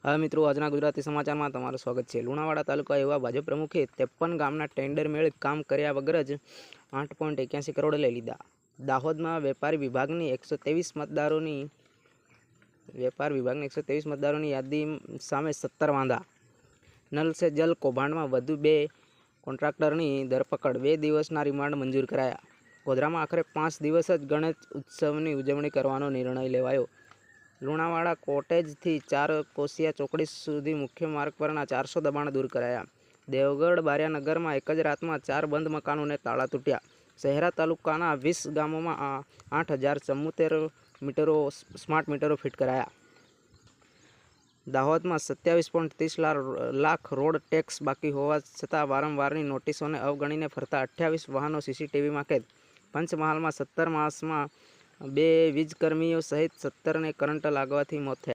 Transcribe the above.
હા મિત્રો, આજના ગુજરાતી સમાચારમાં તમારું સ્વાગત છે। લુણાવાડા તાલુકા એવા ભાજપ પ્રમુખે 53 ગામના ટેન્ડર મેળવી કામ કર્યા વગર જ 8.81 કરોડ લઈ લીધા। દાહોદમાં વેપાર વિભાગની 123 મતદારોની યાદી સામે 17 વાંધા। નલ સે જલ કૌભાંડમાં વધુ 2 કોન્ટ્રાક્ટરની ધરપકડ, 2 દિવસના રિમાન્ડ મંજૂર કરાયા। ગોધરામાં આખરે 5 દિવસ જ ગણેશ ઉત્સવની ઉજવણી કરવાનો નિર્ણય લેવાયો। લુણાવાડા કોટેજથી 4 કોસિયા ચોકડી સુધી મુખ્ય માર્ગ પરના 400 દબાણ દૂર કરાયા। દેવગઢ બારિયાનગરમાં એક જ રાતમાં 4 બંધ મકાનોને તાળા તૂટ્યા। શહેરા તાલુકાના 20 ગામોમાં 8074 મીટરો સ્માર્ટ મીટરો ફિટ કરાયા। દાહોદમાં 27.30 લાખ રોડ ટેક્સ બાકી હોવા છતાં વારંવારની નોટિસોને અવગણીને ફરતા 28 વાહનો સીસીટીવીમાં કેદ। પંચમહાલમાં 17 માસમાં 2 વીજકર્મીઓ સહિત 17ને કરંટ લાગવાથી મોત થયા।